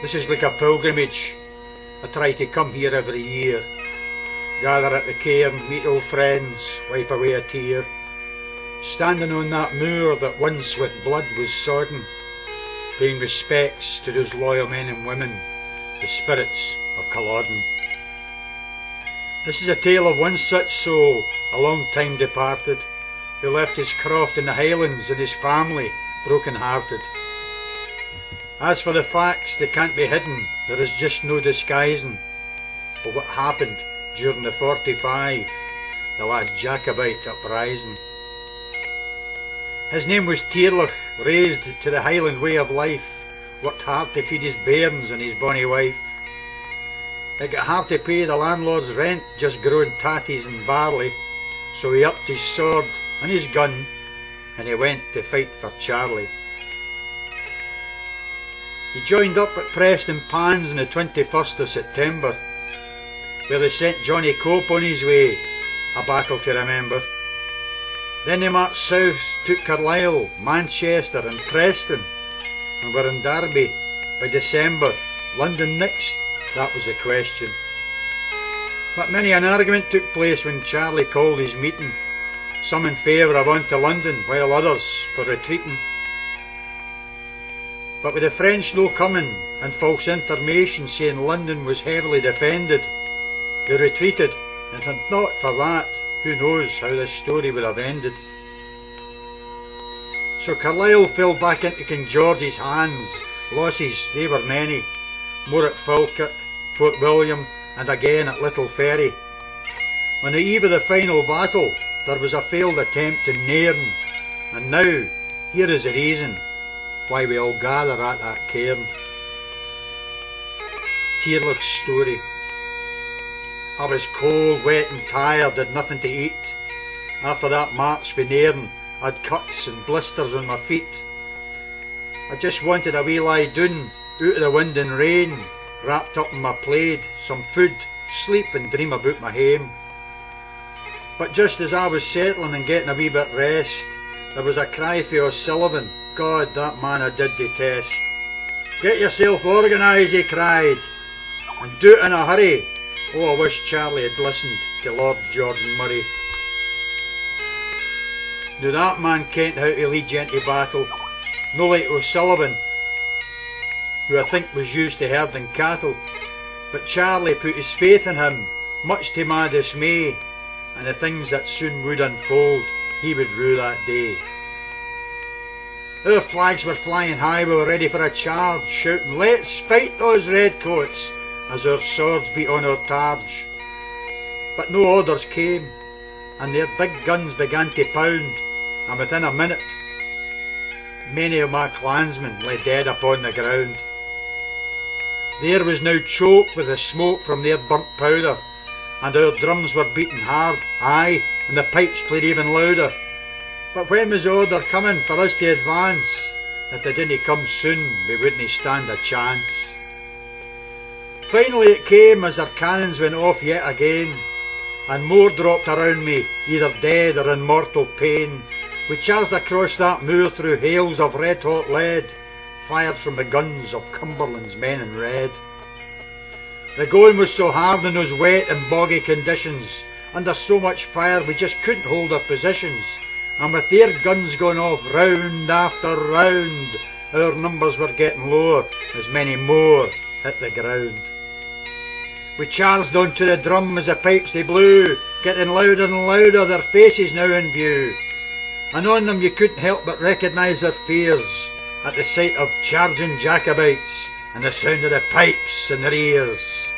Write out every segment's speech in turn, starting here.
This is like a pilgrimage. I try to come here every year, gather at the cairn, meet old friends, wipe away a tear, standing on that moor that once with blood was sodden, paying respects to those loyal men and women, the spirits of Culloden. This is a tale of one such soul, a long time departed, who left his croft in the Highlands and his family broken-hearted. As for the facts, they can't be hidden, there is just no disguising of what happened during the 45, the last Jacobite uprising. His name was Tirlach, raised to the Highland way of life, worked hard to feed his bairns and his bonny wife. It got hard to pay the landlord's rent, just growing tatties and barley, so he upped his sword and his gun and he went to fight for Charlie. He joined up at Preston Pans on the 21st of September, where they sent Johnny Cope on his way, a battle to remember. Then they marched south, took Carlisle, Manchester and Preston, and were in Derby by December. London next, that was the question. But many an argument took place when Charlie called his meeting, some in favour of on to London, while others for retreating. But with the French no coming and false information saying London was heavily defended, they retreated, and had not for that, who knows how this story would have ended. So Carlisle fell back into King George's hands. Losses, they were many, more at Falkirk, Fort William and again at Little Ferry. On the eve of the final battle there was a failed attempt in Nairn, and now here is the reason why we all gather at that cairn. Tirlach's story. I was cold, wet and tired, had nothing to eat. After that march for Nairn, I'd cuts and blisters on my feet. I just wanted a wee lie down, out of the wind and rain, wrapped up in my plaid, some food, sleep and dream about my hame. But just as I was settling and getting a wee bit rest, there was a cry for O'Sullivan. God, that man I did detest. Get yourself organised, he cried, and do it in a hurry. Oh, I wish Charlie had listened to Lord George and Murray. Now that man kent how to lead you into battle, no like O'Sullivan, who I think was used to herding cattle. But Charlie put his faith in him, much to my dismay, and the things that soon would unfold, he would rue that day. Our flags were flying high, we were ready for a charge, shouting, "Let's fight those redcoats," as our swords beat on our targe. But no orders came, and their big guns began to pound, and within a minute, many of my clansmen lay dead upon the ground. The air was now choked with the smoke from their burnt powder, and our drums were beating hard, aye, and the pipes played even louder. But when was the order coming for us to advance? If they didn't come soon, we wouldn't stand a chance. Finally it came as our cannons went off yet again, and more dropped around me, either dead or in mortal pain. We charged across that moor through hails of red-hot lead, fired from the guns of Cumberland's men in red. The going was so hard in those wet and boggy conditions, under so much fire we just couldn't hold our positions, and with their guns going off round after round, our numbers were getting lower as many more hit the ground. We charged onto the drum as the pipes they blew, getting louder and louder, their faces now in view, and on them you couldn't help but recognise their fears at the sight of charging Jacobites and the sound of the pipes in their ears.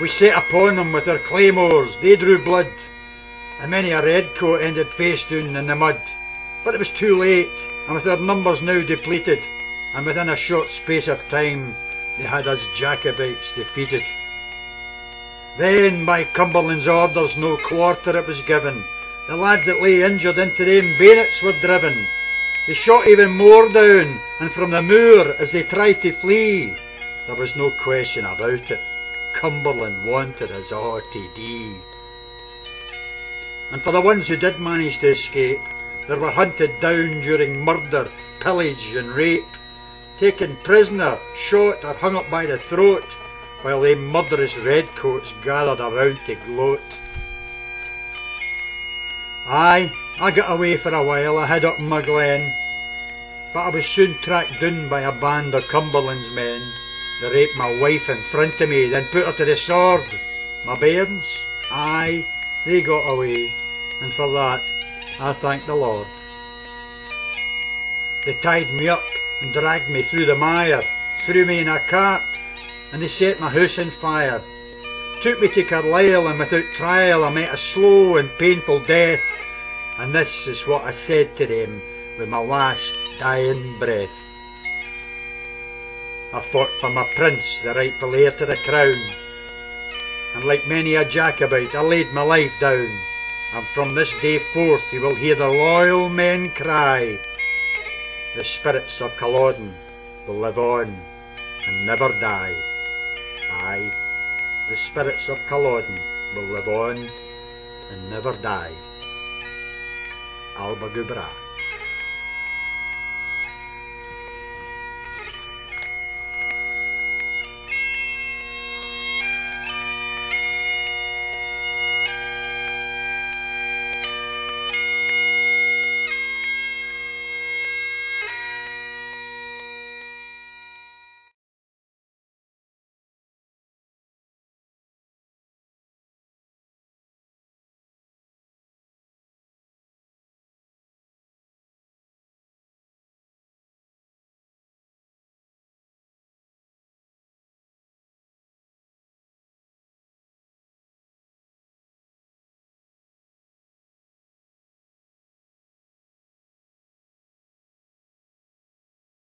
We set upon them with our claymores, they drew blood, and many a redcoat ended face down in the mud. But it was too late, and with their numbers now depleted, and within a short space of time, they had us Jacobites defeated. Then, by Cumberland's orders, no quarter it was given. The lads that lay injured into them bayonets were driven. They shot even more down, and from the moor, as they tried to flee, there was no question about it. Cumberland wanted us all to die. And for the ones who did manage to escape, they were hunted down during murder, pillage and rape. taken prisoner, shot or hung up by the throat, while they murderous redcoats gathered around to gloat. Aye, I got away for a while, I hid up in my glen, but I was soon tracked down by a band of Cumberland's men. They raped my wife in front of me, then put her to the sword. My bairns, aye, they got away, and for that I thank the Lord. They tied me up and dragged me through the mire, threw me in a cart, and they set my house on fire. Took me to Carlisle, and without trial I met a slow and painful death, and this is what I said to them with my last dying breath. I fought for my prince, the rightful heir to the crown, and like many a Jacobite I laid my life down, and from this day forth you will hear the loyal men cry, the spirits of Culloden will live on and never die. Aye, the spirits of Culloden will live on and never die. Alba Gubra.